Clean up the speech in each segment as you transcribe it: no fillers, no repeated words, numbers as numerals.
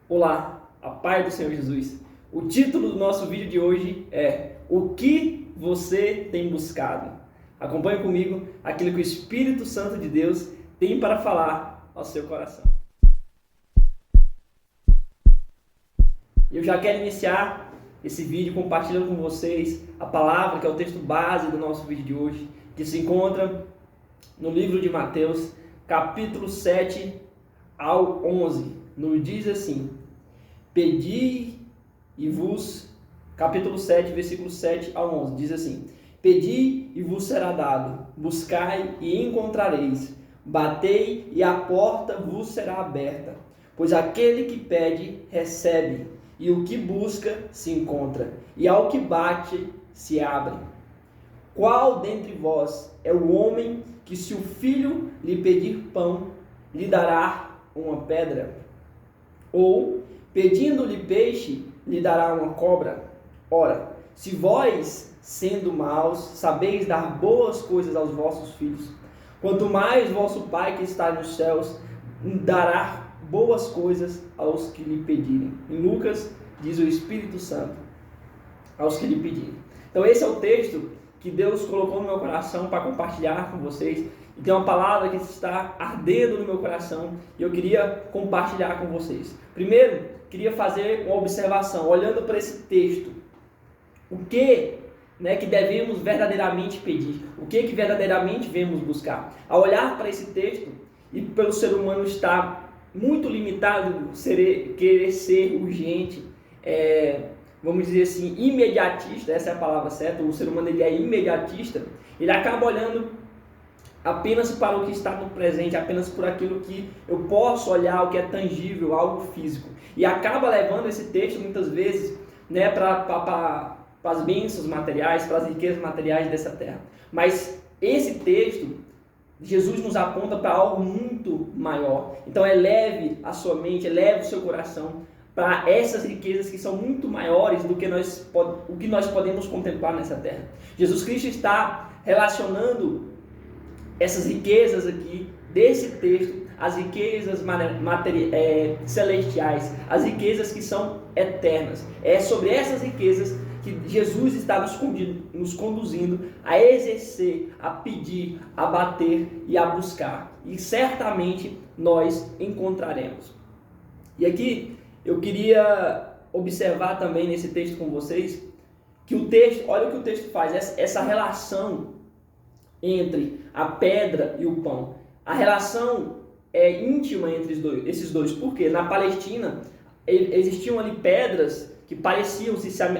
Olá, a paz do Senhor Jesus. O título do nosso vídeo de hoje é O que você tem buscado? Acompanhe comigo aquilo que o Espírito Santo de Deus tem para falar ao seu coração. Eu já quero iniciar esse vídeo compartilhando com vocês a palavra que é o texto base do nosso vídeo de hoje, que se encontra no livro de Mateus, capítulo 7 ao 11. Nos diz assim: Pedi e vos, capítulo 7, versículo 7 ao 11, diz assim: Pedi e vos será dado, buscai e encontrareis, batei e a porta vos será aberta. Pois aquele que pede, recebe, e o que busca, se encontra, e ao que bate, se abre. Qual dentre vós é o homem que, se o filho lhe pedir pão, lhe dará uma pedra? Ou, pedindo-lhe peixe, lhe dará uma cobra? Ora, se vós, sendo maus, sabeis dar boas coisas aos vossos filhos, quanto mais vosso Pai que está nos céus dará boas coisas aos que lhe pedirem. Em Lucas, diz o Espírito Santo, aos que lhe pedirem. Então esse é o texto que Deus colocou no meu coração para compartilhar com vocês. E tem uma palavra que está ardendo no meu coração e eu queria compartilhar com vocês. Primeiro, queria fazer uma observação, olhando para esse texto. O que, que devemos verdadeiramente pedir? O que verdadeiramente devemos buscar? Ao olhar para esse texto, e pelo ser humano estar muito limitado, querer ser urgente, vamos dizer assim, imediatista, essa é a palavra certa, o ser humano ele é imediatista, ele acaba olhando apenas para o que está no presente, apenas por aquilo que eu posso olhar, o que é tangível, algo físico. E acaba levando esse texto, muitas vezes, para as bênçãos materiais, para as riquezas materiais dessa terra. Mas esse texto, Jesus nos aponta para algo muito maior. Então eleve a sua mente, eleve o seu coração para essas riquezas que são muito maiores do que o que nós podemos contemplar nessa terra. Jesus Cristo está relacionando essas riquezas aqui, desse texto, as riquezas celestiais, as riquezas que são eternas. É sobre essas riquezas que Jesus está nos conduzindo a exercer, a pedir, a bater e a buscar. E certamente nós encontraremos. E aqui eu queria observar também nesse texto com vocês, que o texto, olha o que o texto faz, essa relação entre a pedra e o pão. A relação é íntima entre esses dois, porque na Palestina existiam ali pedras que se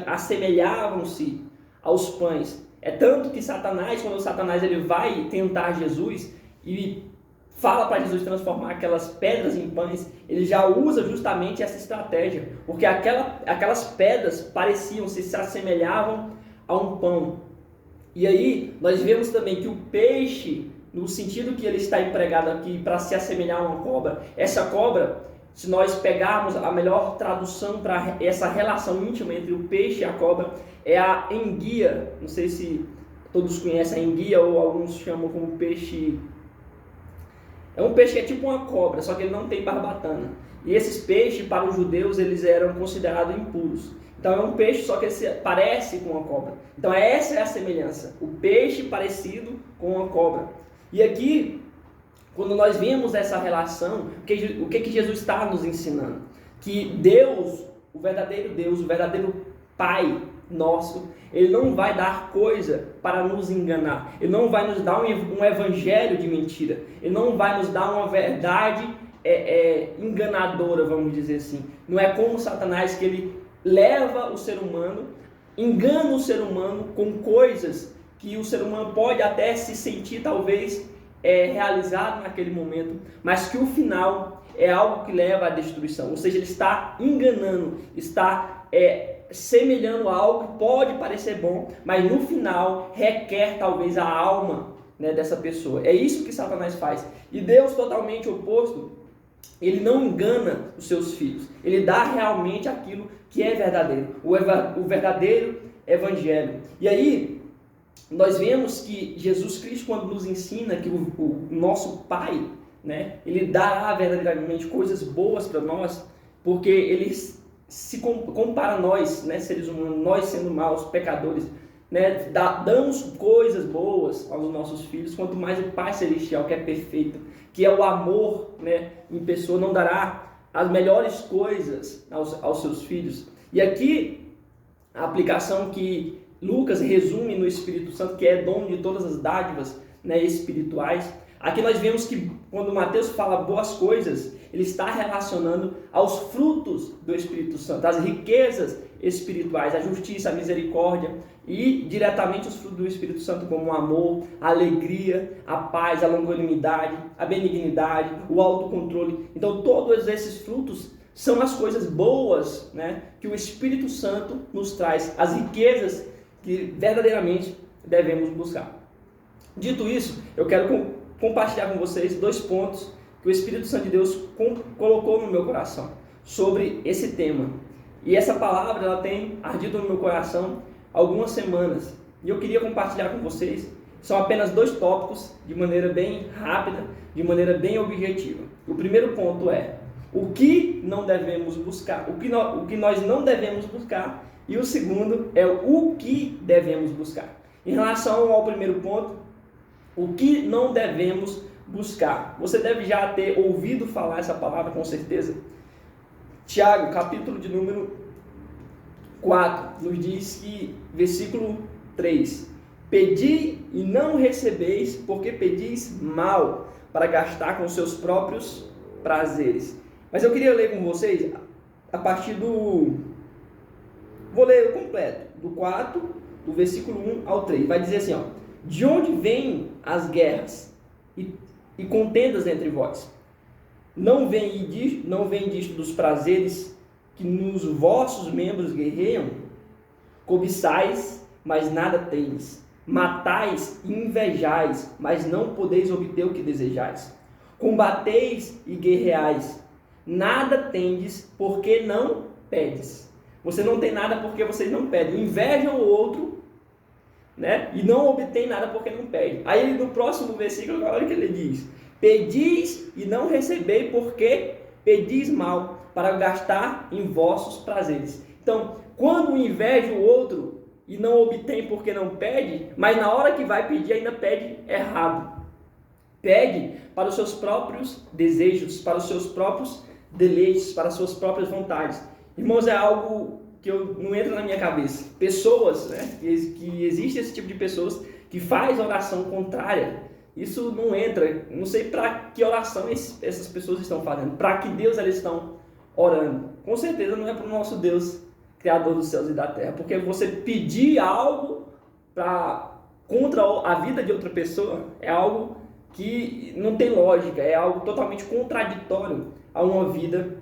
assemelhavam-se aos pães. É tanto que Satanás, quando Satanás ele vai tentar Jesus e fala para Jesus transformar aquelas pedras em pães, ele já usa justamente essa estratégia, porque aquelas pedras se assemelhavam a um pão. E aí, nós vemos também que o peixe, no sentido que ele está empregado aqui para se assemelhar a uma cobra, essa cobra, se nós pegarmos a melhor tradução para essa relação íntima entre o peixe e a cobra, é a enguia. Não sei se todos conhecem a enguia ou alguns chamam como peixe. É um peixe que é tipo uma cobra, só que ele não tem barbatana. E esses peixes, para os judeus, eles eram considerados impuros. Então é um peixe, só que ele parece com uma cobra. Então essa é a semelhança, o peixe parecido com uma cobra. E aqui, quando nós vemos essa relação, o que Jesus está nos ensinando? Que Deus, o verdadeiro Pai nosso, Ele não vai dar coisa para nos enganar. Ele não vai nos dar um evangelho de mentira. Ele não vai nos dar uma verdade enganadora, vamos dizer assim. Não é como Satanás que ele leva o ser humano, engana o ser humano com coisas que o ser humano pode até se sentir talvez realizado naquele momento, mas que o final é algo que leva à destruição. Ou seja, ele está enganando, está semelhando a algo que pode parecer bom, mas no final requer talvez a alma dessa pessoa. É isso que Satanás faz. E Deus, totalmente oposto, ele não engana os seus filhos. Ele dá realmente aquilo que é verdadeiro, o verdadeiro evangelho. E aí, nós vemos que Jesus Cristo, quando nos ensina que o nosso Pai, ele dará verdadeiramente coisas boas para nós, porque ele se compara a nós, né, seres humanos, nós sendo maus, pecadores, né, damos coisas boas aos nossos filhos, quanto mais o Pai Celestial, que é perfeito, que é o amor, né, em pessoa, não dará as melhores coisas aos seus filhos. E aqui, a aplicação que Lucas resume no Espírito Santo, que é dono de todas as dádivas, né, espirituais. Aqui nós vemos que quando Mateus fala boas coisas, ele está relacionando aos frutos do Espírito Santo, as riquezas espirituais, a justiça, a misericórdia e diretamente os frutos do Espírito Santo, como o amor, a alegria, a paz, a longanimidade, a benignidade, o autocontrole. Então todos esses frutos são as coisas boas, né, que o Espírito Santo nos traz, as riquezas que verdadeiramente devemos buscar. Dito isso, eu quero compartilhar com vocês 2 pontos que o Espírito Santo de Deus colocou no meu coração sobre esse tema. E essa palavra ela tem ardido no meu coração há algumas semanas. E eu queria compartilhar com vocês. São apenas 2 tópicos, de maneira bem rápida, de maneira bem objetiva. O primeiro ponto é o que não devemos buscar, o que nós não devemos buscar. E o segundo é o que devemos buscar. Em relação ao primeiro ponto, o que não devemos buscar. Você deve já ter ouvido falar essa palavra com certeza. Tiago, capítulo de número 4, nos diz que, versículo 3, pedi e não recebeis, porque pedis mal, para gastar com seus próprios prazeres. Mas eu queria ler com vocês a partir do... Vou ler o completo, do 4, do versículo 1 ao 3. Vai dizer assim, ó: de onde vêm as guerras e contendas entre vós? Não vem disto dos prazeres que nos vossos membros guerreiam? Cobiçais, mas nada tendes. Matais e invejais, mas não podeis obter o que desejais. Combateis e guerreais, nada tendes, porque não pedes. Você não tem nada porque vocês não pedem. Invejam o outro, né? E não obtém nada porque não pede. Aí no próximo versículo, olha o que ele diz: pedis e não recebei, porque pedis mal, para gastar em vossos prazeres. Então, quando inveja o outro e não obtém porque não pede, mas na hora que vai pedir ainda pede errado. Pede para os seus próprios desejos, para os seus próprios deleites, para as suas próprias vontades. Irmãos, é algo que não entra na minha cabeça. Pessoas, né, que existe esse tipo de pessoas que faz oração contrária. Isso não entra. Não sei para que oração essas pessoas estão fazendo. Para que Deus elas estão orando. Com certeza não é para o nosso Deus, Criador dos céus e da terra. Porque você pedir algo contra a vida de outra pessoa é algo que não tem lógica. É algo totalmente contraditório a uma vida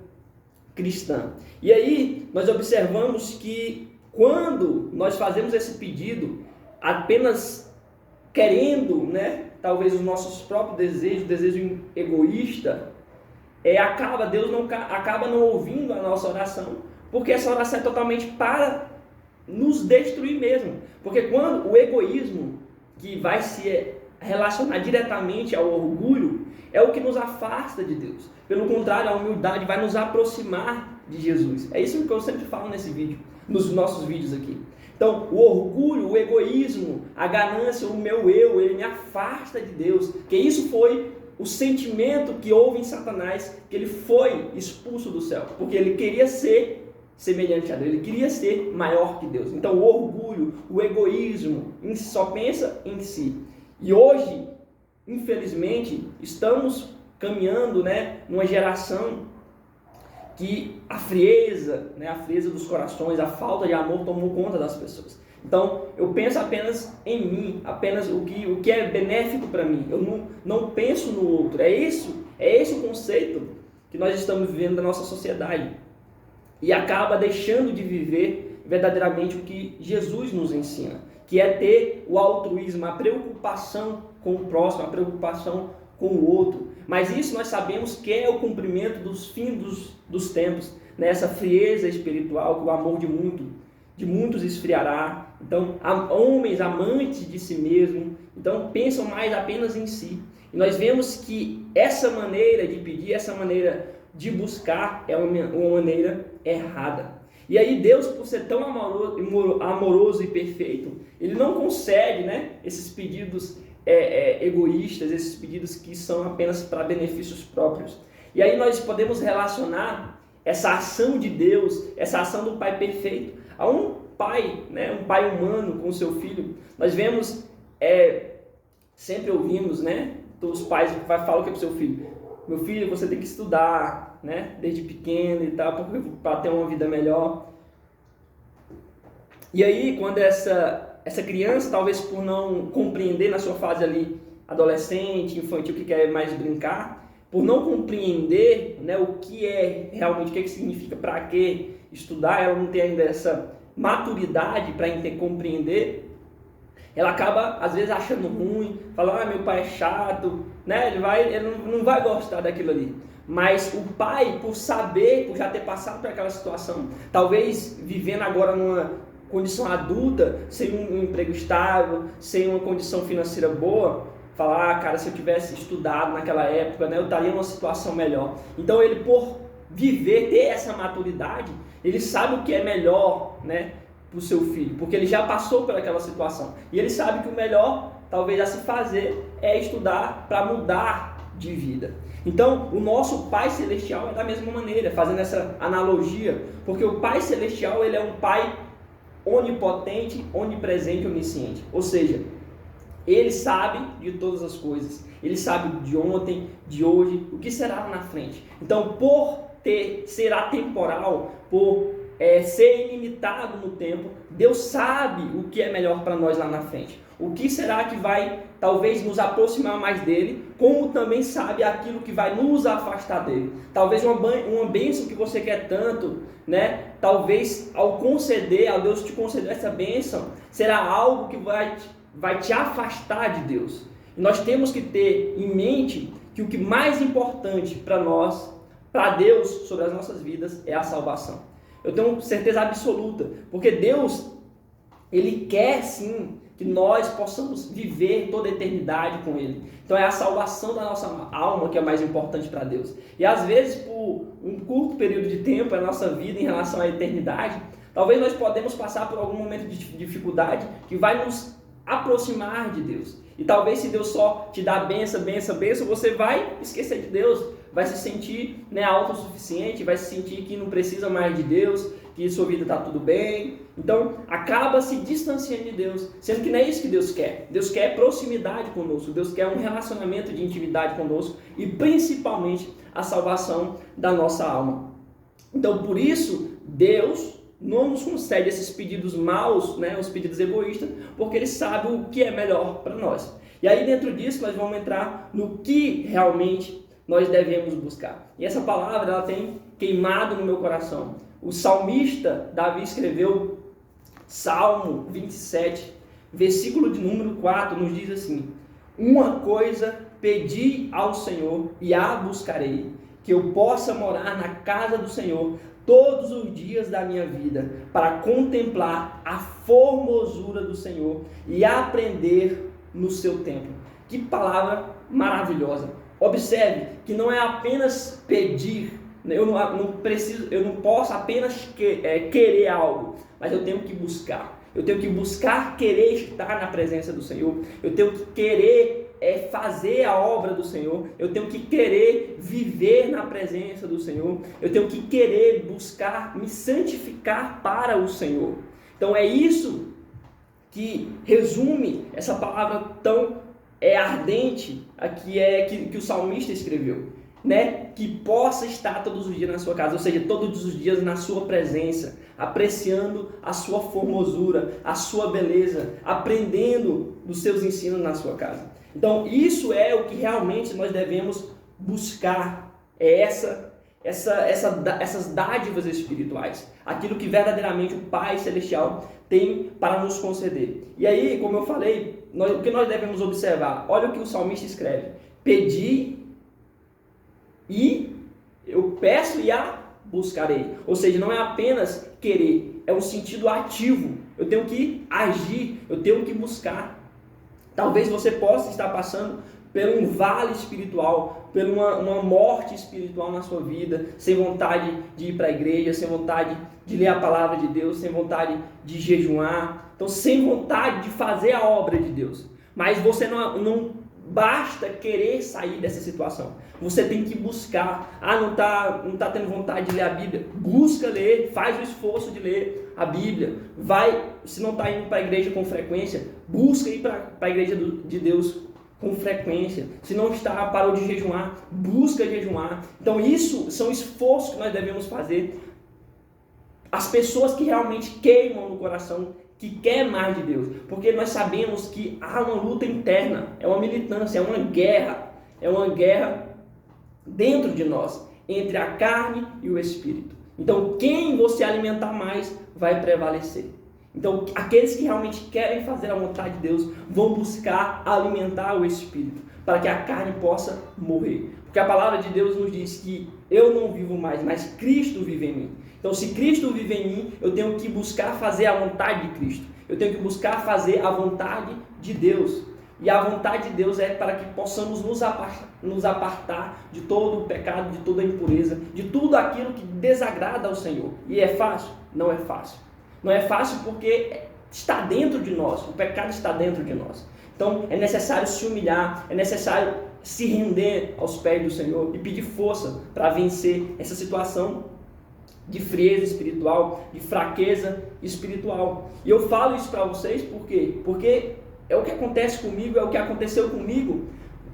cristã. E aí nós observamos que quando nós fazemos esse pedido apenas querendo, né, talvez os nossos próprios desejos, desejo egoísta, Deus acaba não ouvindo a nossa oração, porque essa oração é totalmente para nos destruir mesmo. Porque quando o egoísmo, que vai se relacionar diretamente ao orgulho, é o que nos afasta de Deus. Pelo contrário, a humildade vai nos aproximar de Jesus. É isso que eu sempre falo nesse vídeo, nos nossos vídeos aqui. Então, o orgulho, o egoísmo, a ganância, o meu eu, ele me afasta de Deus. Que isso foi o sentimento que houve em Satanás, que ele foi expulso do céu, porque ele queria ser semelhante a Deus, ele queria ser maior que Deus. Então, o orgulho, o egoísmo, só pensa em si. E hoje, infelizmente, estamos caminhando, né, numa geração que a frieza dos corações, a falta de amor tomou conta das pessoas. Então, eu penso apenas em mim, apenas o que é benéfico para mim. Eu não penso no outro. É esse o conceito que nós estamos vivendo da nossa sociedade. E acaba deixando de viver verdadeiramente o que Jesus nos ensina, que é ter o altruísmo, a preocupação com o próximo, a preocupação com o outro. Mas isso nós sabemos que é o cumprimento dos fins dos tempos, nessa frieza espiritual, que o amor de muitos esfriará. Então, homens amantes de si mesmo, então pensam mais apenas em si. E nós vemos que essa maneira de pedir, essa maneira de buscar é uma maneira errada. E aí Deus, por ser tão amoroso e perfeito, Ele não concede, né, esses pedidos egoístas, esses pedidos que são apenas para benefícios próprios. E aí nós podemos relacionar essa ação de Deus, essa ação do Pai perfeito, a um pai, né, um pai humano com o seu filho. Nós vemos, sempre ouvimos, né, os pais falam que é para o seu filho: meu filho, você tem que estudar, né, desde pequeno e tal, para ter uma vida melhor. E aí, quando essa criança, talvez por não compreender na sua fase ali, adolescente, infantil, que quer mais brincar, por não compreender, né, o que é realmente, o que significa, para que estudar, ela não tem ainda essa maturidade para compreender, ela acaba, às vezes, achando ruim, falando: meu pai é chato, né? Ele não vai gostar daquilo ali. Mas o pai, por saber, por já ter passado por aquela situação, talvez vivendo agora numa condição adulta, sem um emprego estável, sem uma condição financeira boa, falar: cara, se eu tivesse estudado naquela época, né, eu estaria numa situação melhor. Então ele, por viver, ter essa maturidade, ele sabe o que é melhor, né, para o seu filho, porque ele já passou por aquela situação. E ele sabe que o melhor, talvez, a se fazer é estudar para mudar de vida. Então, o nosso Pai Celestial é da mesma maneira, fazendo essa analogia, porque o Pai Celestial, ele é um Pai onipotente, onipresente, onisciente. Ou seja, Ele sabe de todas as coisas. Ele sabe de ontem, de hoje, o que será lá na frente. Então, por ser atemporal, por ser ilimitado no tempo, Deus sabe o que é melhor para nós lá na frente. O que será que vai, talvez, nos aproximar mais dele, como também sabe aquilo que vai nos afastar dele. Talvez uma bênção que você quer tanto, né? Talvez ao Deus te conceder essa bênção, será algo que vai te afastar de Deus. E nós temos que ter em mente que o que mais importante para nós, para Deus, sobre as nossas vidas, é a salvação. Eu tenho certeza absoluta, porque Deus, Ele quer sim que nós possamos viver toda a eternidade com Ele. Então é a salvação da nossa alma que é mais importante para Deus. E às vezes, por um curto período de tempo, a nossa vida em relação à eternidade, talvez nós podemos passar por algum momento de dificuldade que vai nos aproximar de Deus. E talvez, se Deus só te dá benção, você vai esquecer de Deus, vai se sentir, né, autossuficiente, vai se sentir que não precisa mais de Deus, que sua vida está tudo bem. Então acaba se distanciando de Deus, sendo que não é isso que Deus quer. Deus quer proximidade conosco, Deus quer um relacionamento de intimidade conosco e principalmente a salvação da nossa alma. Então, por isso, Deus não nos concede esses pedidos maus, né, os pedidos egoístas, porque Ele sabe o que é melhor para nós. E aí, dentro disso, nós vamos entrar no que realmente nós devemos buscar. E essa palavra, ela tem queimado no meu coração. O salmista Davi escreveu Salmo 27, versículo de número 4, nos diz assim: uma coisa pedi ao Senhor e a buscarei, que eu possa morar na casa do Senhor todos os dias da minha vida, para contemplar a formosura do Senhor e aprender no seu templo. Que palavra maravilhosa! Observe que não é apenas pedir, eu não posso apenas querer algo, mas eu tenho que buscar. Eu tenho que buscar querer estar na presença do Senhor. Eu tenho que querer fazer a obra do Senhor. Eu tenho que querer viver na presença do Senhor. Eu tenho que querer buscar me santificar para o Senhor. Então é isso que resume essa palavra tão ardente aqui que o salmista escreveu, né? Que possa estar todos os dias na sua casa, ou seja, todos os dias na sua presença, apreciando a sua formosura, a sua beleza, aprendendo dos seus ensinos na sua casa. Então isso é o que realmente nós devemos buscar, essas dádivas espirituais, aquilo que verdadeiramente o Pai Celestial tem para nos conceder. E aí, como eu falei, o que nós devemos observar? Olha o que o salmista escreve: pedi e eu peço e a buscarei. Ou seja, não é apenas querer, é um sentido ativo. Eu tenho que agir, eu tenho que buscar. Talvez você possa estar passando por um vale espiritual, por uma morte espiritual na sua vida, sem vontade de ir para a igreja, sem vontade de ler a palavra de Deus, sem vontade de jejuar, então sem vontade de fazer a obra de Deus. Mas você não basta querer sair dessa situação. Você tem que buscar. Não tá tendo vontade de ler a Bíblia? Busca ler, faz o esforço de ler a Bíblia. Vai, se não está indo para a igreja com frequência, busca ir para a igreja de Deus com frequência. Se não parou de jejuar, busca jejuar. Então isso são esforços que nós devemos fazer. As pessoas que realmente queimam no coração, que quer mais de Deus, porque nós sabemos que há uma luta interna, é uma militância, é uma guerra dentro de nós, entre a carne e o espírito. Então quem você alimentar mais vai prevalecer. Então aqueles que realmente querem fazer a vontade de Deus vão buscar alimentar o espírito, para que a carne possa morrer. Porque a palavra de Deus nos diz que eu não vivo mais, mas Cristo vive em mim. Então, se Cristo vive em mim, eu tenho que buscar fazer a vontade de Cristo. Eu tenho que buscar fazer a vontade de Deus. E a vontade de Deus é para que possamos nos apartar de todo o pecado, de toda a impureza, de tudo aquilo que desagrada ao Senhor. E é fácil? Não é fácil. Não é fácil porque está dentro de nós. O pecado está dentro de nós. Então, é necessário se humilhar, é necessário se render aos pés do Senhor e pedir força para vencer essa situação de frieza espiritual, de fraqueza espiritual. E eu falo isso para vocês por quê? Porque é o que acontece comigo, é o que aconteceu comigo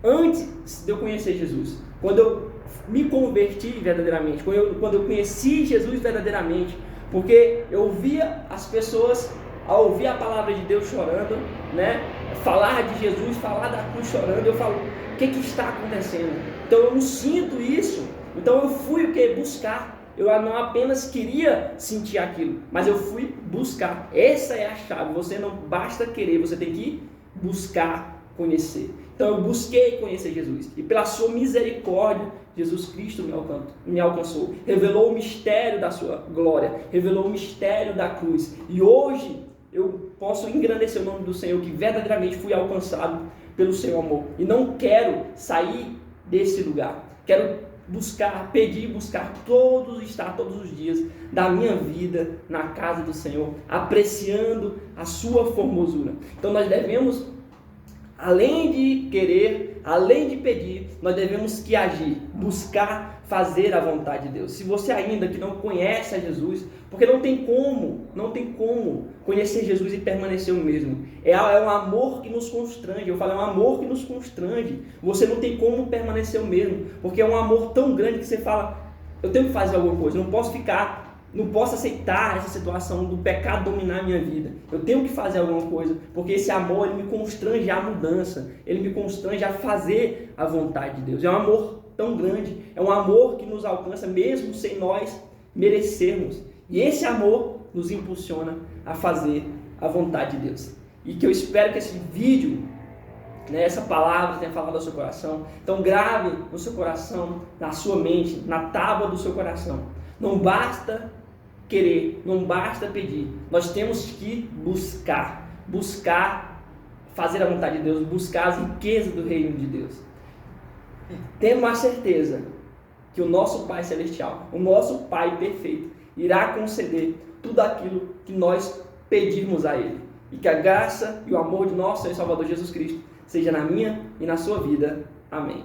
antes de eu conhecer Jesus. Quando eu me converti verdadeiramente, quando eu conheci Jesus verdadeiramente, porque eu via as pessoas, ao ouvir a palavra de Deus chorando, né? Falar de Jesus, falar da cruz chorando, eu falo, o que está acontecendo? Então eu não sinto isso, então eu fui o que? Buscar. Eu não apenas queria sentir aquilo, mas eu fui buscar. Essa é a chave. Você não basta querer, você tem que buscar conhecer. Então eu busquei conhecer Jesus. E pela sua misericórdia, Jesus Cristo me alcançou. Revelou o mistério da sua glória. Revelou o mistério da cruz. E hoje eu posso engrandecer o nome do Senhor, que verdadeiramente fui alcançado pelo seu amor. E não quero sair desse lugar. Quero buscar, pedir e buscar estar todos os dias da minha vida na casa do Senhor, apreciando a sua formosura. Então nós devemos, além de querer, além de pedir, nós devemos que agir, buscar fazer a vontade de Deus. Se você ainda que não conhece a Jesus, porque não tem como conhecer Jesus e permanecer o mesmo. É um amor que nos constrange. Eu falo, é um amor que nos constrange. Você não tem como permanecer o mesmo, porque é um amor tão grande que você fala, eu tenho que fazer alguma coisa, não posso aceitar essa situação do pecado dominar a minha vida. Eu tenho que fazer alguma coisa, porque esse amor ele me constrange à mudança, ele me constrange a fazer a vontade de Deus. É um amor tão grande, é um amor que nos alcança mesmo sem nós merecermos. E esse amor nos impulsiona a fazer a vontade de Deus. E que eu espero que esse vídeo, essa palavra tenha falado ao seu coração. Então grave no seu coração, na sua mente, na tábua do seu coração. Não basta querer, não basta pedir. Nós temos que buscar fazer a vontade de Deus, buscar as riquezas do reino de Deus. Tendo a certeza que o nosso Pai Celestial, o nosso Pai perfeito, irá conceder tudo aquilo que nós pedirmos a Ele. E que a graça e o amor de nosso Senhor e Salvador Jesus Cristo seja na minha e na sua vida. Amém.